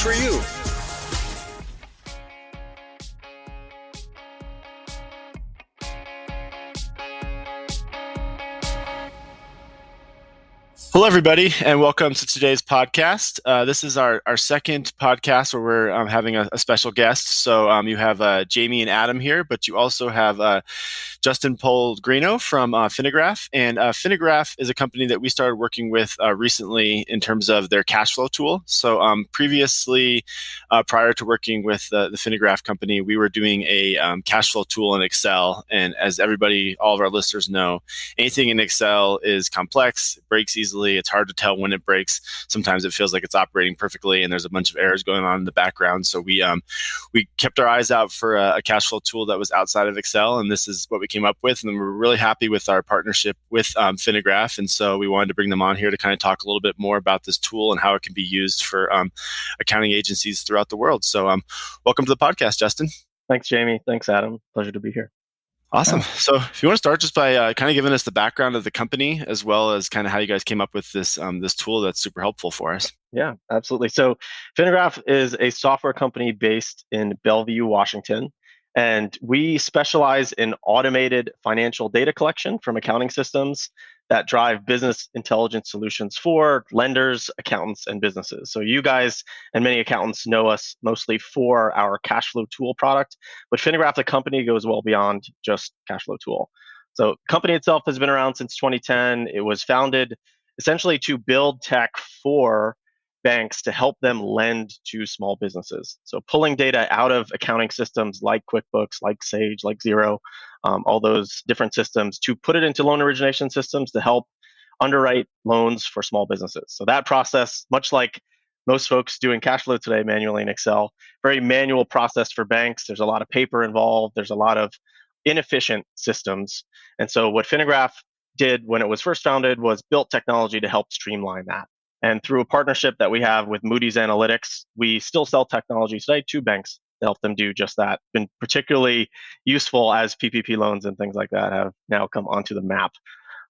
for you. Hello, everybody, and welcome to today's podcast. This is our second podcast where we're having a special guest. So you have Jamie and Adam here, but you also have Justin Pulgrano from Finagraph. And Finagraph is a company that we started working with recently in terms of their cash flow tool. So previously, prior to working with the Finagraph company, we were doing a cash flow tool in Excel. And as everybody, all of our listeners know, anything in Excel is complex, it breaks easily. It's hard to tell when it breaks. Sometimes it feels like it's operating perfectly and there's a bunch of errors going on in the background. So we kept our eyes out for a cash flow tool that was outside of Excel, and this is what we came up with. And we're really happy with our partnership with Finagraph. And so we wanted to bring them on here to kind of talk a little bit more about this tool and how it can be used for accounting agencies throughout the world. So welcome to the podcast, Justin. Thanks, Jamie. Thanks, Adam. Pleasure to be here. Awesome. So if you want to start just by kind of giving us the background of the company, as well as kind of how you guys came up with this this tool that's super helpful for us. Yeah, absolutely. So Finagraph is a software company based in Bellevue, Washington, and we specialize in automated financial data collection from accounting systems that drive business intelligence solutions for lenders, accountants, and businesses. So you guys and many accountants know us mostly for our cash flow tool product, but Finagraph, the company, goes well beyond just cash flow tool. So the company itself has been around since 2010. It was founded essentially to build tech for banks to help them lend to small businesses. So pulling data out of accounting systems like QuickBooks, like Sage, like Xero, all those different systems to put it into loan origination systems to help underwrite loans for small businesses. So that process, much like most folks doing cash flow today manually in Excel, very manual process for banks. There's a lot of paper involved. There's a lot of inefficient systems. And so what Finagraph did when it was first founded was built technology to help streamline that. And through a partnership that we have with Moody's Analytics, we still sell technology today to banks to help them do just that. Been particularly useful as PPP loans and things like that have now come onto the map.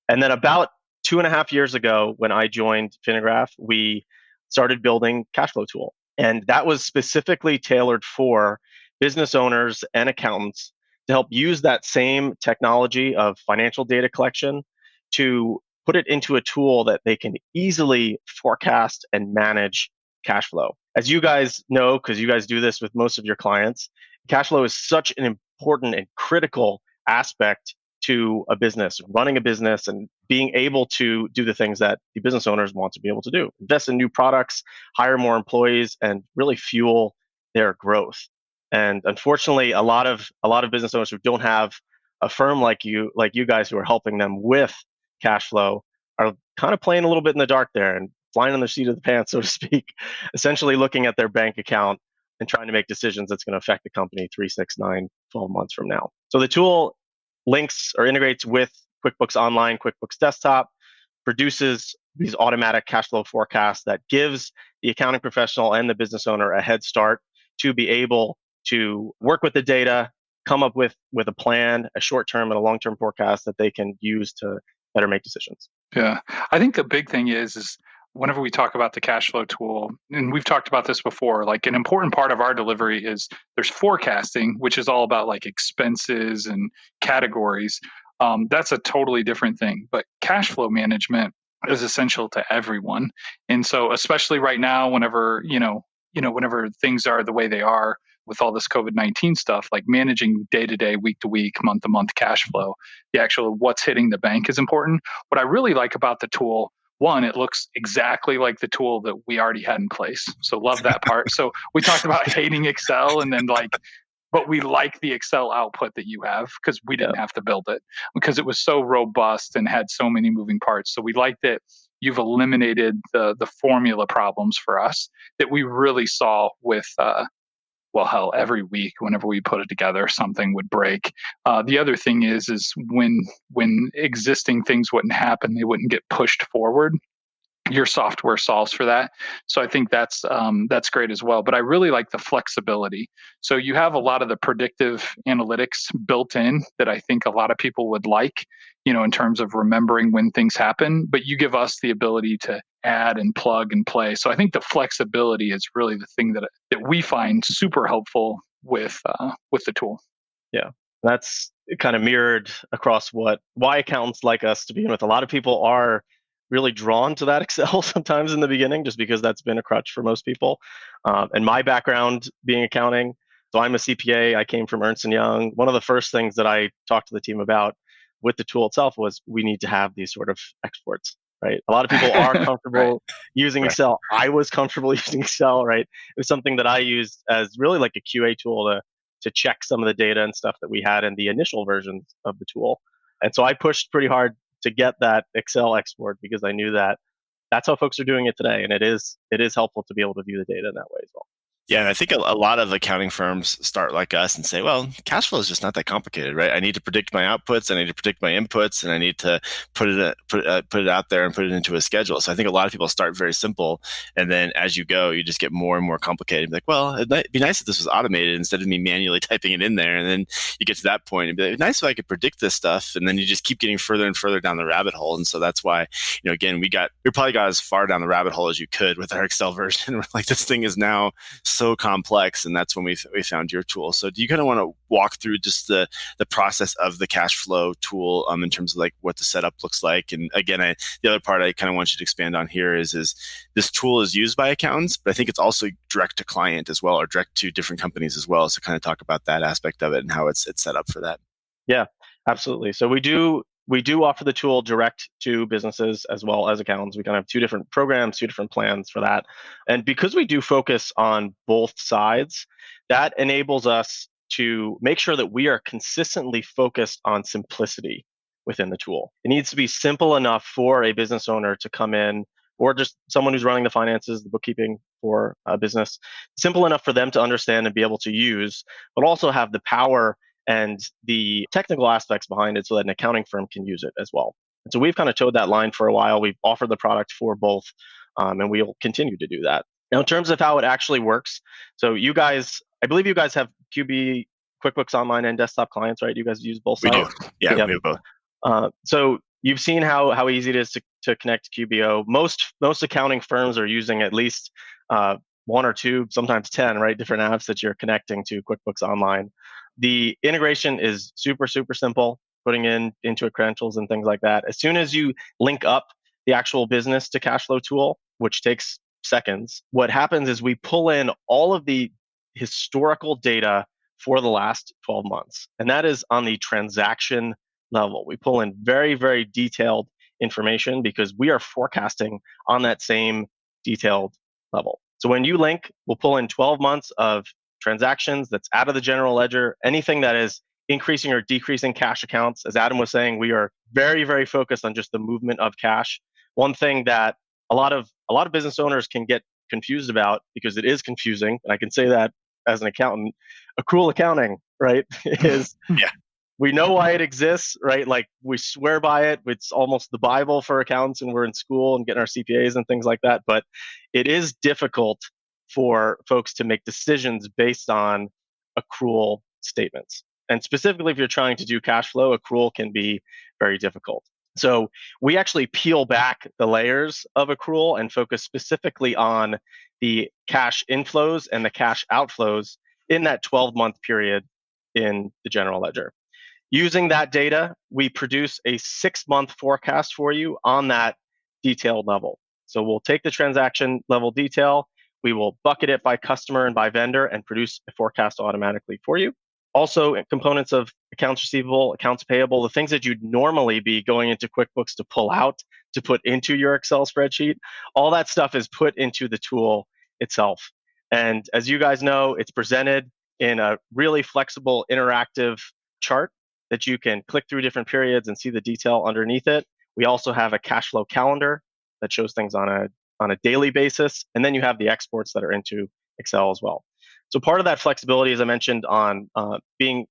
And then about 2.5 years ago, when I joined Finagraph, we started building cash flow tool. And that was specifically tailored for business owners and accountants to help use that same technology of financial data collection to put it into a tool that they can easily forecast and manage cash flow. As you guys know, because you guys do this with most of your clients, cash flow is such an important and critical aspect to a business, running a business and being able to do the things that the business owners want to be able to do. Invest in new products, hire more employees, and really fuel their growth. And unfortunately, a lot of business owners who don't have a firm like you guys who are helping them with cash flow are kind of playing a little bit in the dark there and flying on the seat of the pants, so to speak, essentially looking at their bank account and trying to make decisions that's going to affect the company 3, 6, 9, 12 months from now. So the tool links or integrates with QuickBooks Online, QuickBooks Desktop, produces these automatic cash flow forecasts that gives the accounting professional and the business owner a head start to be able to work with the data, come up with a plan, a short-term and a long-term forecast that they can use to better make decisions. Yeah. I think the big thing is whenever we talk about the cash flow tool, and we've talked about this before, like an important part of our delivery is there's forecasting, which is all about like expenses and categories. That's a totally different thing. But cash flow management is essential to everyone. And so especially right now, whenever things are the way they are, with all this COVID-19 stuff, like managing day-to-day, week-to-week, month-to-month cash flow, the actual what's hitting the bank is important. What I really like about the tool, one, it looks exactly like the tool that we already had in place. So love that part. So we talked about hating Excel and then but we like the Excel output that you have because we didn't have to build it because it was so robust and had so many moving parts. So we like that you've eliminated the formula problems for us that we really saw with every week, whenever we put it together, something would break. The other thing is when existing things wouldn't happen, they wouldn't get pushed forward. Your software solves for that. So I think that's great as well. But I really like the flexibility. So you have a lot of the predictive analytics built in that I think a lot of people would like, in terms of remembering when things happen. But you give us the ability to add and plug and play. So I think the flexibility is really the thing that we find super helpful with the tool. Yeah, that's kind of mirrored across why accountants like us to begin with. A lot of people are really drawn to that Excel sometimes in the beginning, just because that's been a crutch for most people. And my background being accounting, so I'm a CPA. I came from Ernst & Young. One of the first things that I talked to the team about with the tool itself was we need to have these sort of exports, right? A lot of people are comfortable using Right. Excel. I was comfortable using Excel, right? It was something that I used as really like a QA tool to check some of the data and stuff that we had in the initial versions of the tool. And so I pushed pretty hard to get that Excel export because I knew that that's how folks are doing it today. And it is helpful to be able to view the data in that way as well. Yeah, and I think a lot of accounting firms start like us and say, well, cash flow is just not that complicated, right? I need to predict my outputs, I need to predict my inputs, and I need to put it out there and put it into a schedule. So I think a lot of people start very simple, and then as you go, you just get more and more complicated. Like, well, it'd be nice if this was automated instead of me manually typing it in there. And then you get to that point and be like, nice if I could predict this stuff, and then you just keep getting further and further down the rabbit hole. And so that's why, again, we probably got as far down the rabbit hole as you could with our Excel version. We're like, this thing is now so complex, and that's when we found your tool. So do you kind of want to walk through just the process of the cash flow tool in terms of like what the setup looks like? And again, the other part I kind of want you to expand on here is this tool is used by accountants, but I think it's also direct to client as well, or direct to different companies as well. So kind of talk about that aspect of it and how it's set up for that. Yeah, absolutely. So we do offer the tool direct to businesses as well as accountants. We kind of have two different programs, two different plans for that. And because we do focus on both sides, that enables us to make sure that we are consistently focused on simplicity within the tool. It needs to be simple enough for a business owner to come in, or just someone who's running the finances, the bookkeeping for a business, simple enough for them to understand and be able to use, but also have the power and the technical aspects behind it so that an accounting firm can use it as well. And so we've kind of towed that line for a while. We've offered the product for both, and we'll continue to do that. Now, in terms of how it actually works, so you guys, I believe you guys have QuickBooks Online and desktop clients, right? You guys use both sides? We do. Yeah, Yep. we have both. So you've seen how easy it is to connect to QBO. Most accounting firms are using at least one or two, sometimes 10, right? Different apps that you're connecting to QuickBooks Online. The integration is super, super simple, putting into it credentials and things like that. As soon as you link up the actual business to cash flow tool, which takes seconds, what happens is we pull in all of the historical data for the last 12 months. And that is on the transaction level. We pull in very, very detailed information because we are forecasting on that same detailed level. So when you link, we'll pull in 12 months of transactions that's out of the general ledger, anything that is increasing or decreasing cash accounts. As Adam was saying, we are very, very focused on just the movement of cash. One thing that a lot of business owners can get confused about, because it is confusing, and I can say that as an accountant, accrual accounting, right, is Yeah. We know why it exists, right? Like we swear by it. It's almost the Bible for accountants when we're in school and getting our CPAs and things like that. But it is difficult for folks to make decisions based on accrual statements. And specifically, if you're trying to do cash flow, accrual can be very difficult. So we actually peel back the layers of accrual and focus specifically on the cash inflows and the cash outflows in that 12-month period in the general ledger. Using that data, we produce a 6-month forecast for you on that detailed level. So we'll take the transaction level detail, we will bucket it by customer and by vendor and produce a forecast automatically for you. Also, components of accounts receivable, accounts payable, the things that you'd normally be going into QuickBooks to pull out to put into your Excel spreadsheet, all that stuff is put into the tool itself. And as you guys know, it's presented in a really flexible, interactive chart that you can click through different periods and see the detail underneath it. We also have a cash flow calendar that shows things on a daily basis. And then you have the exports that are into Excel as well. So part of that flexibility, as I mentioned, on having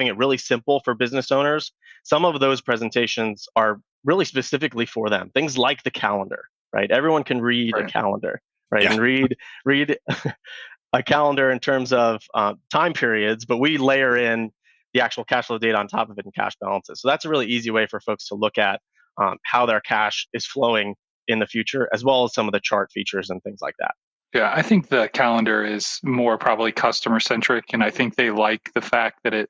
it really simple for business owners, some of those presentations are really specifically for them. Things like the calendar, right? Everyone can read a calendar, right? Yeah. And read a calendar in terms of time periods, but we layer in the actual cash flow data on top of it and cash balances. So that's a really easy way for folks to look at how their cash is flowing in the future, as well as some of the chart features and things like that. Yeah, I think the calendar is more probably customer centric, and I think they like the fact that it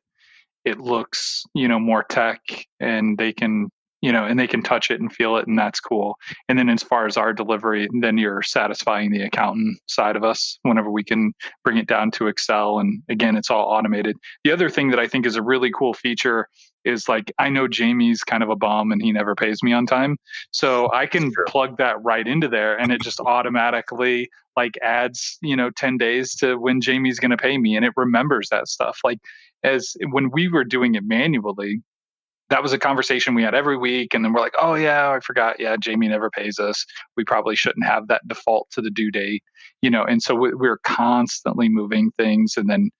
looks, more tech, and they can, and they can touch it and feel it, and that's cool. And then as far as our delivery, then you're satisfying the accountant side of us whenever we can bring it down to Excel. And again, it's all automated. The other thing that I think is a really cool feature is, like, I know Jamie's kind of a bum and he never pays me on time. So I can plug that right into there, and it just automatically like adds, 10 days to when Jamie's going to pay me. And it remembers that stuff. Like, as when we were doing it manually, that was a conversation we had every week. And then we're like, oh yeah, I forgot. Yeah, Jamie never pays us. We probably shouldn't have that default to the due date, and so we're constantly moving things, and then,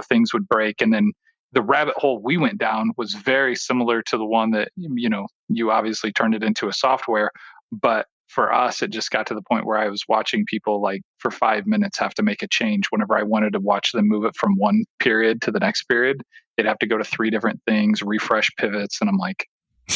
things would break. And then the rabbit hole we went down was very similar to the one that, you obviously turned it into a software. But for us, it just got to the point where I was watching people, like, for 5 minutes have to make a change whenever I wanted to watch them move it from one period to the next period. They'd have to go to 3 different things, refresh pivots. And I'm like,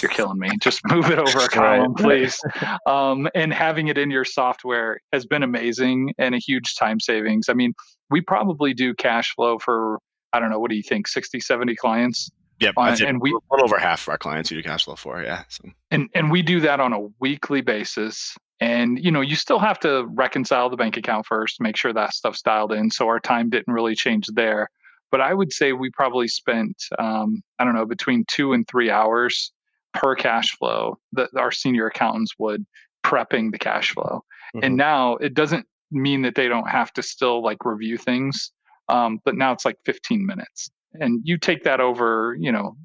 you're killing me. Just move it over a column, please. And having it in your software has been amazing and a huge time savings. I mean, we probably do cash flow for, I don't know, what do you think, 60, 70 clients? Yep, and we a little over half of our clients we do cash flow for, yeah. So. And we do that on a weekly basis. And, you still have to reconcile the bank account first, make sure that stuff's dialed in. So our time didn't really change there. But I would say we probably spent, I don't know, between 2 and 3 hours per cash flow that our senior accountants would prepping the cash flow. Mm-hmm. And now it doesn't mean that they don't have to still, like, review things. But now it's like 15 minutes. And you take that over,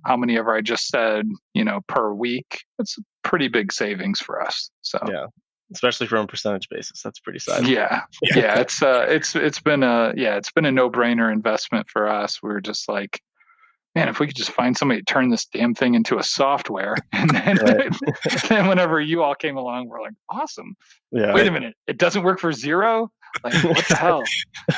how many ever I just said, per week, it's a pretty big savings for us. So yeah, especially from a percentage basis, that's pretty sizable. Yeah. It's been a no-brainer investment for us. We were just like, man, if we could just find somebody to turn this damn thing into a software. And then, then whenever you all came along, we're like, awesome. Yeah. Wait a minute, it doesn't work for Xero? Like, what the hell?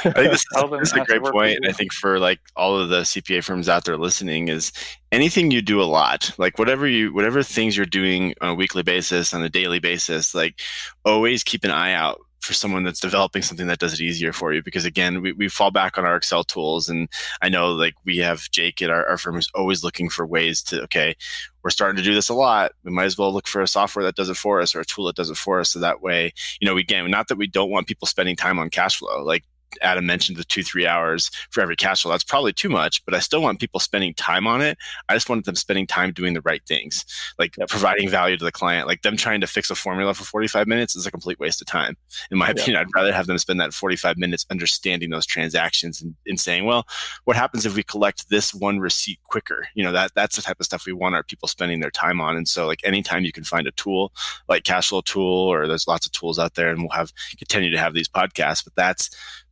I think this is a great point. I think for, like, all of the CPA firms out there listening, is anything you do a lot, like whatever things you're doing on a weekly basis, on a daily basis, like, always keep an eye out for someone that's developing something that does it easier for you. Because again, we fall back on our Excel tools. And I know, like, we have Jake at our firm who's always looking for ways to, okay, we're starting to do this a lot. We might as well look for a software that does it for us, or a tool that does it for us. So that way, again, not that we don't want people spending time on cash flow. Like Adam mentioned, the 2-3 hours for every cash flow. That's probably too much, but I still want people spending time on it. I just want them spending time doing the right things, like providing value to the client. Like, them trying to fix a formula for 45 minutes is a complete waste of time. In my opinion, I'd rather have them spend that 45 minutes understanding those transactions and saying, well, what happens if we collect this one receipt quicker? That's the type of stuff we want our people spending their time on. And so, like, anytime you can find a tool like Cashflow Tool, or there's lots of tools out there, and we'll continue to have these podcasts, but that's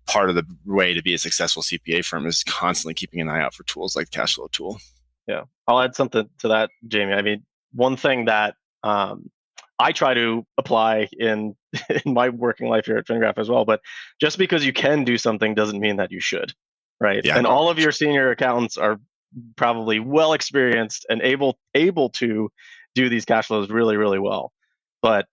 part of the way to be a successful CPA firm, is constantly keeping an eye out for tools like the Cashflow Tool. Yeah, I'll add something to that, Jamie. I mean, one thing that I try to apply in my working life here at Fingraph as well, but just because you can do something doesn't mean that you should, right? Yeah. And all of your senior accountants are probably well experienced and able to do these cash flows really, really well. But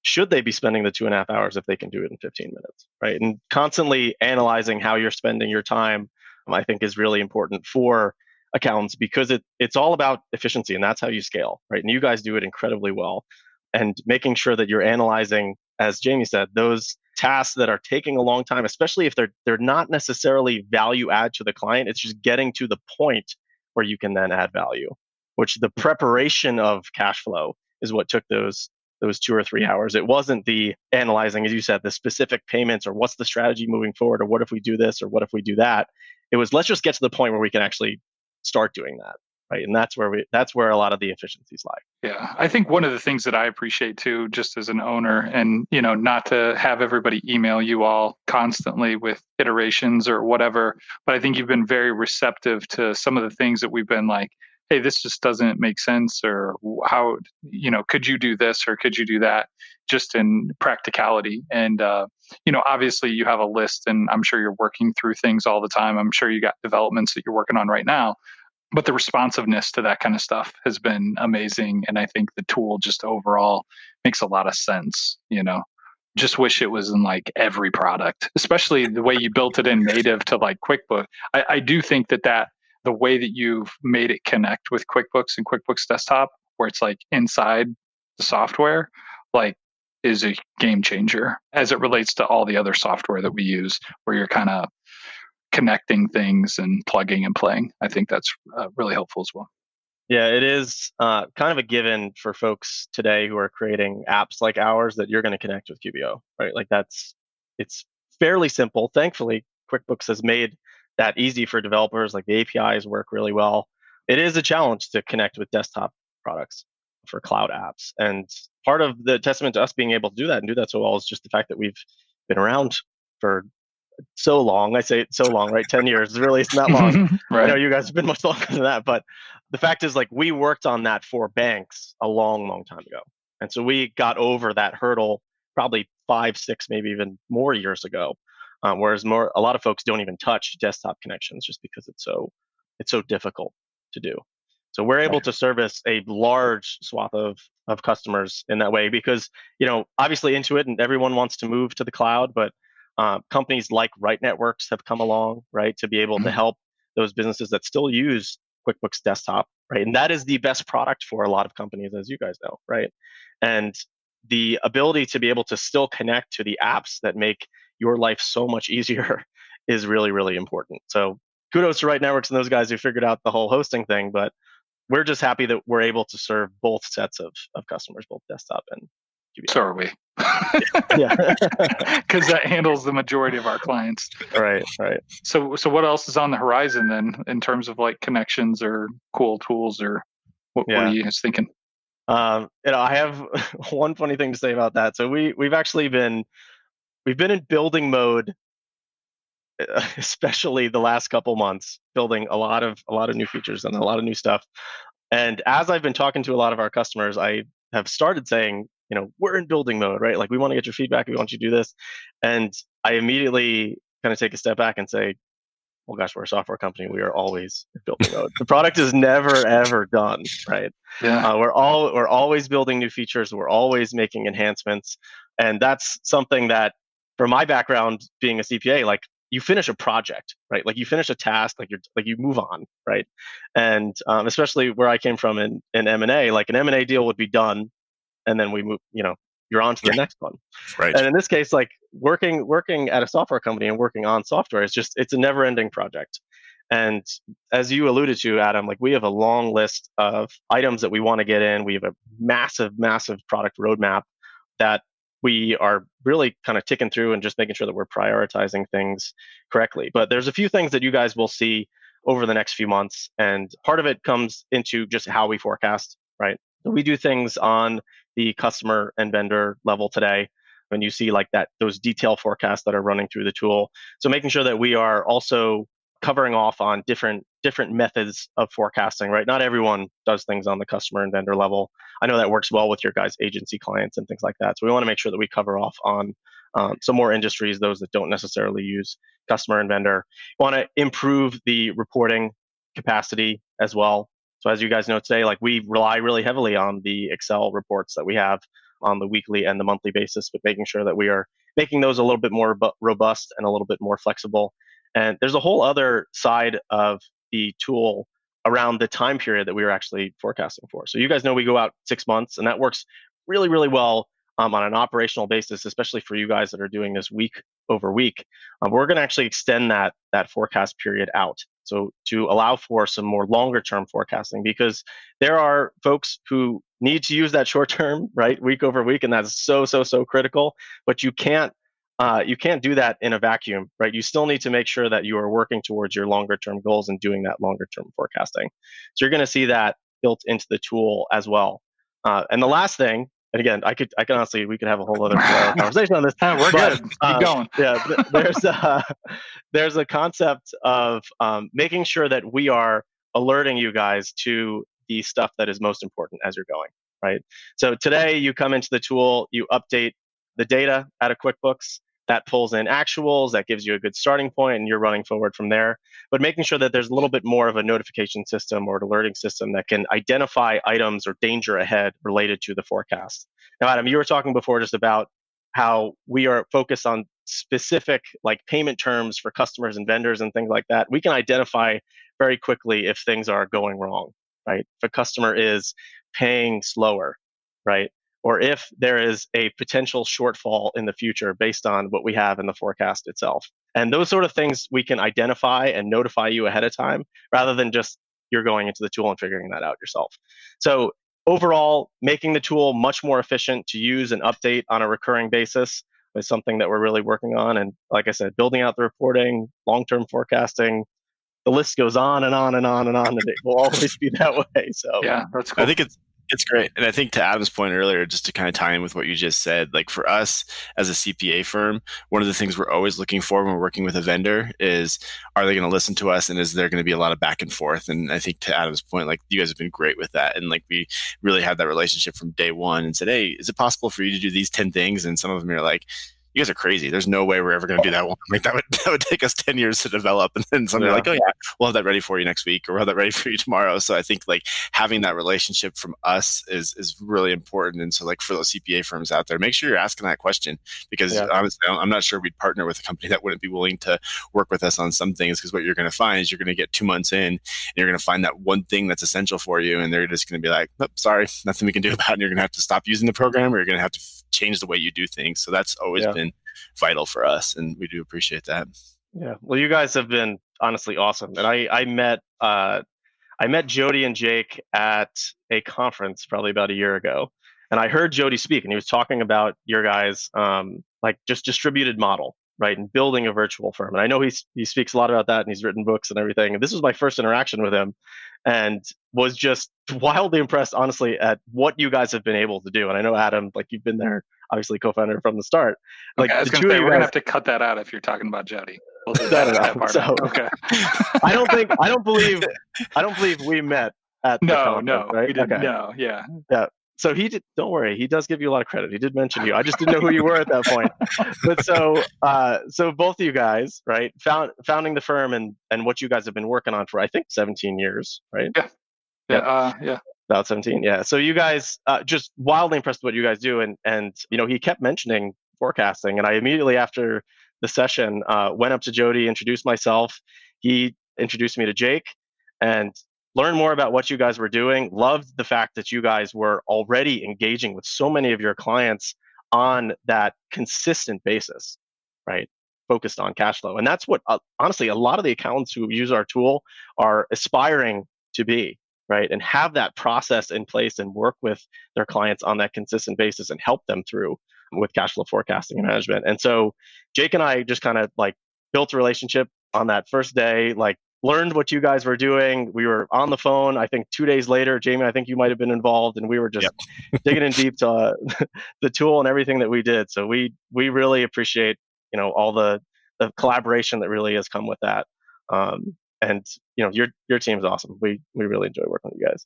should they be spending the 2.5 hours if they can do it in 15 minutes, right? And constantly analyzing how you're spending your time, I think, is really important for accountants, because it's all about efficiency, and that's how you scale, right? And you guys do it incredibly well. And making sure that you're analyzing, as Jamie said, those tasks that are taking a long time, especially if they're not necessarily value add to the client. It's just getting to the point where you can then add value, which the preparation of cash flow is what took those 2 or 3 hours. It wasn't the analyzing, as you said, the specific payments, or what's the strategy moving forward, or what if we do this, or what if we do that. It was, let's just get to the point where we can actually start doing that, right? And that's where a lot of the efficiencies lie. Yeah, I think one of the things that I appreciate too, just as an owner, and not to have everybody email you all constantly with iterations or whatever, but I think you've been very receptive to some of the things that we've been like, hey, this just doesn't make sense, or how, could you do this, or could you do that, just in practicality. And, obviously you have a list, and I'm sure you're working through things all the time. I'm sure you got developments that you're working on right now, but the responsiveness to that kind of stuff has been amazing. And I think the tool just overall makes a lot of sense, Just wish it was in like every product, especially the way you built it in native to like QuickBooks. I do think that the way that you've made it connect with QuickBooks and QuickBooks Desktop, where it's like inside the software, like is a game changer as it relates to all the other software that we use, where you're kind of connecting things and plugging and playing. I think that's really helpful as well. Yeah, it is kind of a given for folks today who are creating apps like ours that you're going to connect with QBO, right? Like it's fairly simple. Thankfully, QuickBooks has made that easy for developers. Like the APIs work really well. It is a challenge to connect with desktop products for cloud apps. And part of the testament to us being able to do that and do that so well is just the fact that we've been around for so long. I say so long, right? 10 years. Really, it's not long. Right. I know you guys have been much longer than that, but the fact is, like, we worked on that for banks a long, long time ago. And so we got over that hurdle probably 5, 6, maybe even more years ago. Whereas a lot of folks don't even touch desktop connections just because it's so difficult to do. So we're able to service a large swath of customers in that way because, obviously Intuit and everyone wants to move to the cloud, but companies like Right Networks have come along, right, to be able to help those businesses that still use QuickBooks Desktop, right? And that is the best product for a lot of companies, as you guys know, right? And the ability to be able to still connect to the apps that make your life so much easier is really, really important. So kudos to Right Networks and those guys who figured out the whole hosting thing, but we're just happy that we're able to serve both sets of customers, both desktop and QBO. So are we. Yeah. Because that handles the majority of our clients. Right. So what else is on the horizon then in terms of like connections or cool tools, or what are you guys thinking? I have one funny thing to say about that. So we've been in building mode, especially the last couple months, building a lot of new features and a lot of new stuff. And as I've been talking to a lot of our customers, I have started saying, we're in building mode, right? Like we want to get your feedback, we want you to do this. And I immediately kind of take a step back and say, well, gosh, we're a software company. We are always in building mode. The product is never, ever done, right? Yeah. We're always building new features. We're always making enhancements. And that's something that, from my background being a CPA, like you finish a project, right? Like you finish a task, like you move on, right? And especially where I came from in M&A, like an M&A deal would be done, and then we move, you're on to the next one. Right. And in this case, like working at a software company and working on software it's a never-ending project. And as you alluded to, Adam, like we have a long list of items that we want to get in. We have a massive, massive product roadmap that we are really kind of ticking through and just making sure that we're prioritizing things correctly. But there's a few things that you guys will see over the next few months. And part of it comes into just how we forecast, right? So we do things on the customer and vendor level today. When you see like those detail forecasts that are running through the tool. So making sure that we are also covering off on different methods of forecasting, right? Not everyone does things on the customer and vendor level. I know that works well with your guys' agency clients and things like that. So we want to make sure that we cover off on some more industries, those that don't necessarily use customer and vendor. We want to improve the reporting capacity as well. So as you guys know today, like we rely really heavily on the Excel reports that we have on the weekly and the monthly basis, but making sure that we are making those a little bit more robust and a little bit more flexible. And there's a whole other side of the tool around the time period that we are actually forecasting for. So you guys know we go out 6 months, and that works really, really well on an operational basis, especially for you guys that are doing this week over week. We're going to actually extend that forecast period out. So to allow for some more longer term forecasting, because there are folks who need to use that short term, right, week over week, and that's so critical. But you can't do that in a vacuum, right? You still need to make sure that you are working towards your longer term goals and doing that longer term forecasting. So you're going to see that built into the tool as well. And the last thing, and again, I can honestly, we could have a whole other conversation on this. We're good. Keep going. Yeah, there's a concept of making sure that we are alerting you guys to the stuff that is most important as you're going, right? So today you come into the tool, you update the data out of QuickBooks, that pulls in actuals, that gives you a good starting point, and you're running forward from there. But making sure that there's a little bit more of a notification system or an alerting system that can identify items or danger ahead related to the forecast. Now, Adam, you were talking before just about how we are focused on specific like payment terms for customers and vendors and things like that. We can identify very quickly if things are going wrong, right? If a customer is paying slower, right? Or if there is a potential shortfall in the future based on what we have in the forecast itself. And those sort of things we can identify and notify you ahead of time rather than just you're going into the tool and figuring that out yourself. So overall, making the tool much more efficient to use and update on a recurring basis is something that we're really working on. And like I said, building out the reporting, long-term forecasting, the list goes on and on and on and on, and it will always be that way. So Yeah, that's I cool. think it's great. And I think to Adam's point earlier, just to kind of tie in with what you just said, like for us as a CPA firm, one of the things we're always looking for when we're working with a vendor is, are they going to listen to us? And is there going to be a lot of back and forth? And I think to Adam's point, like you guys have been great with that. And like we really had that relationship from day one and said, hey, is it possible for you to do these 10 things? And some of them are like, you guys are crazy. There's no way we're ever going to do that one. Like that would take us 10 years to develop. And then somebody like, oh yeah, we'll have that ready for you next week, or we'll have that ready for you tomorrow. So I think like having that relationship from us is really important. And so like for those CPA firms out there, make sure you're asking that question, because honestly, I'm not sure we'd partner with a company that wouldn't be willing to work with us on some things, because what you're going to find is you're going to get 2 months in and you're going to find that one thing that's essential for you. And they're just going to be like, nope, sorry, nothing we can do about it. And you're going to have to stop using the program, or you're going to have to change the way you do things. So that's always been vital for us, and we do appreciate that. Yeah, well, you guys have been honestly awesome, and I met Jody and Jake at a conference probably about a year ago, and I heard Jody speak, and he was talking about your guys' like just distributed model, right, and building a virtual firm. And I know he speaks a lot about that, and he's written books and everything. And this was my first interaction with him, and was just wildly impressed, honestly, at what you guys have been able to do. And I know Adam, like you've been there, obviously co-founder from the start. Like okay, I was going to say we're going to have to cut that out if you're talking about Jody. We'll do that part out. Okay. I don't believe we met at the conference, right? We didn't. Okay. No, yeah. So he did. Don't worry, he does give you a lot of credit. He did mention you. I just didn't know who you were at that point. But so both of you guys, right, founding the firm and what you guys have been working on for I think 17 years, right? Yeah. About 17. Yeah. So you guys just wildly impressed with what you guys do, and he kept mentioning forecasting, and I immediately after the session went up to Jody, introduced myself. He introduced me to Jake, and learned more about what you guys were doing. Loved the fact that you guys were already engaging with so many of your clients on that consistent basis, right? Focused on cash flow. And that's what, honestly, a lot of the accountants who use our tool are aspiring to be, right? And have that process in place and work with their clients on that consistent basis and help them through with cash flow forecasting and management. And so Jake and I just kind of like built a relationship on that first day, like learned what you guys were doing. We were on the phone, I think 2 days later. Jamie, I think you might have been involved, and we were just digging in deep to the tool and everything that we did. So we really appreciate, all the collaboration that really has come with that. And your team's awesome. We really enjoy working with you guys.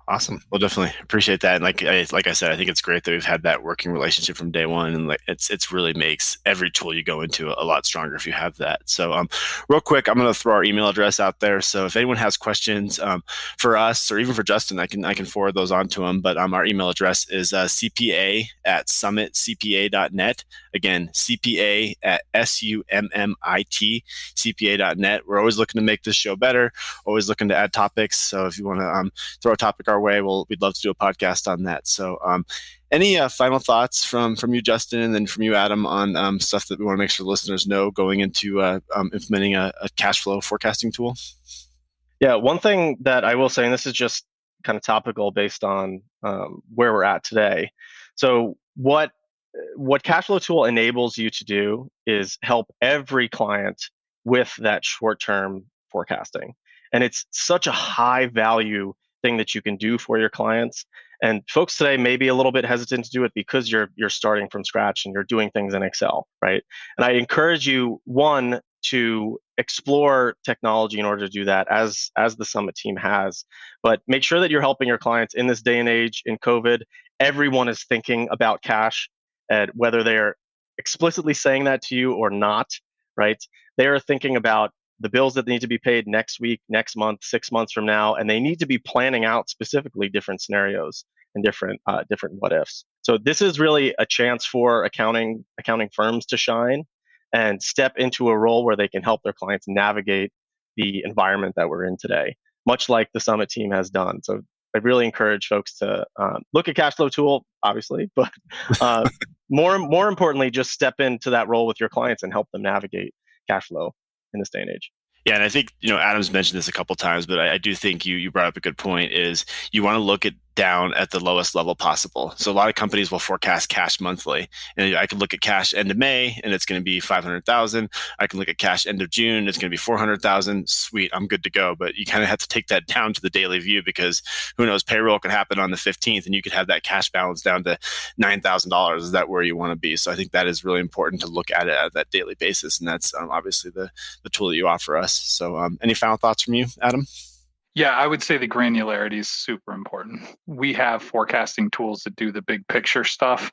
Awesome. Well, definitely appreciate that. And like I said, I think it's great that we've had that working relationship from day one, and like it's really makes every tool you go into a lot stronger if you have that. So, real quick, I'm going to throw our email address out there. So if anyone has questions for us or even for Justin, I can forward those on to him. But our email address is cpa@summitcpa.net. Again, cpa@summit cpa.net. We're always looking to make this show better. Always looking to add topics. So if you want to throw a topic our way, we'd love to do a podcast on that. So any final thoughts from you, Justin, and then from you, Adam, on stuff that we want to make sure listeners know going into implementing a cash flow forecasting tool? Yeah, one thing that I will say, and this is just kind of topical based on where we're at today. So what cash flow tool enables you to do is help every client with that short-term forecasting. And it's such a high value thing that you can do for your clients. And folks today may be a little bit hesitant to do it because you're starting from scratch and you're doing things in Excel, right? And I encourage you, one, to explore technology in order to do that, as the Summit team has. But make sure that you're helping your clients in this day and age in COVID. Everyone is thinking about cash, and whether they're explicitly saying that to you or not, right? They are thinking about the bills that need to be paid next week, next month, 6 months from now, and they need to be planning out specifically different scenarios and different what ifs. So this is really a chance for accounting firms to shine and step into a role where they can help their clients navigate the environment that we're in today, much like the Summit team has done. So I really encourage folks to look at Cashflow Tool, obviously, but more importantly, just step into that role with your clients and help them navigate cash flow in this day and age. Yeah, and I think, Adam's mentioned this a couple times, but I do think you brought up a good point, is you want to look down at the lowest level possible. So a lot of companies will forecast cash monthly, and I can look at cash end of May and it's going to be 500,000. I can look at cash end of June, it's going to be 400,000. Sweet, I'm good to go. But you kind of have to take that down to the daily view, because who knows, payroll could happen on the 15th and you could have that cash balance down to $9,000. Is that where you want to be? So I think that is really important to look at it at that daily basis, and that's obviously the tool that you offer us. So any final thoughts from you, Adam? Yeah, I would say the granularity is super important. We have forecasting tools that do the big picture stuff.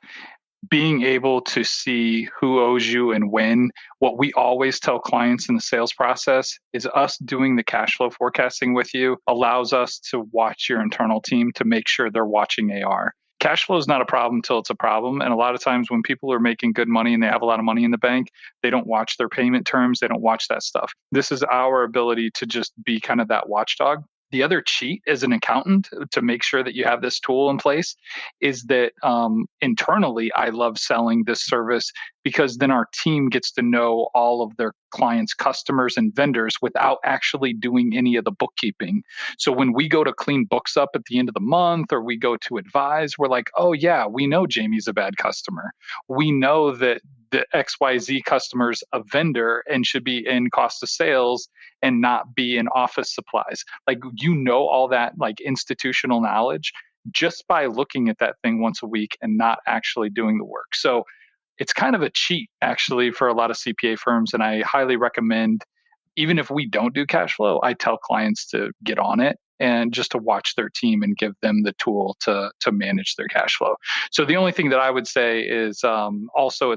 Being able to see who owes you and when, what we always tell clients in the sales process is us doing the cash flow forecasting with you allows us to watch your internal team to make sure they're watching AR. Cash flow is not a problem until it's a problem. And a lot of times when people are making good money and they have a lot of money in the bank, they don't watch their payment terms. They don't watch that stuff. This is our ability to just be kind of that watchdog. The other cheat as an accountant to make sure that you have this tool in place is that internally, I love selling this service, because then our team gets to know all of their clients, customers, and vendors without actually doing any of the bookkeeping. So when we go to clean books up at the end of the month, or we go to advise, we're like, oh yeah, we know Jamie's a bad customer. We know that the XYZ customer's a vendor and should be in cost of sales and not be in office supplies. Like, all that like institutional knowledge just by looking at that thing once a week and not actually doing the work. So it's kind of a cheat actually for a lot of CPA firms. And I highly recommend, even if we don't do cash flow, I tell clients to get on it and just to watch their team and give them the tool to manage their cash flow. So the only thing that I would say is also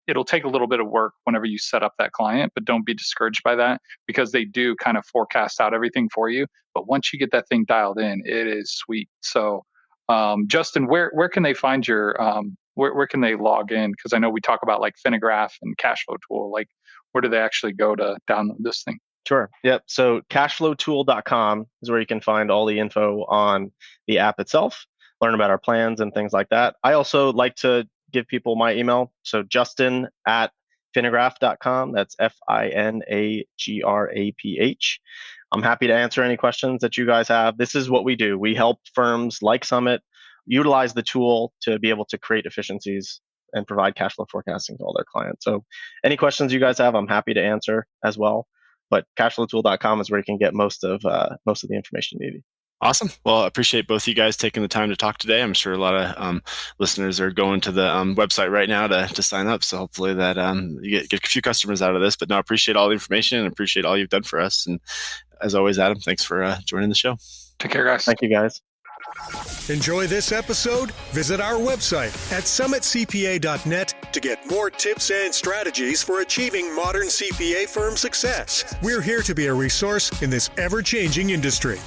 it'll take a little bit of work whenever you set up that client, but don't be discouraged by that, because they do kind of forecast out everything for you. But once you get that thing dialed in, it is sweet. So Justin, where can they find your where can they log in? Because I know we talk about like Finagraph and Cashflow Tool. Like, where do they actually go to download this thing? Sure. Yep. So cashflowtool.com is where you can find all the info on the app itself, learn about our plans and things like that. I also like to give people my email. So justin@finagraph.com. That's Finagraph. I'm happy to answer any questions that you guys have. This is what we do. We help firms like Summit utilize the tool to be able to create efficiencies and provide cash flow forecasting to all their clients. So any questions you guys have, I'm happy to answer as well. But cashflowtool.com is where you can get most of the information needed. Awesome. Well, I appreciate both of you guys taking the time to talk today. I'm sure a lot of listeners are going to the website right now to sign up. So hopefully that you get a few customers out of this. But no, I appreciate all the information and appreciate all you've done for us. And as always, Adam, thanks for joining the show. Take care, guys. Thank you, guys. Enjoy this episode? Visit our website at summitcpa.net to get more tips and strategies for achieving modern CPA firm success. We're here to be a resource in this ever-changing industry.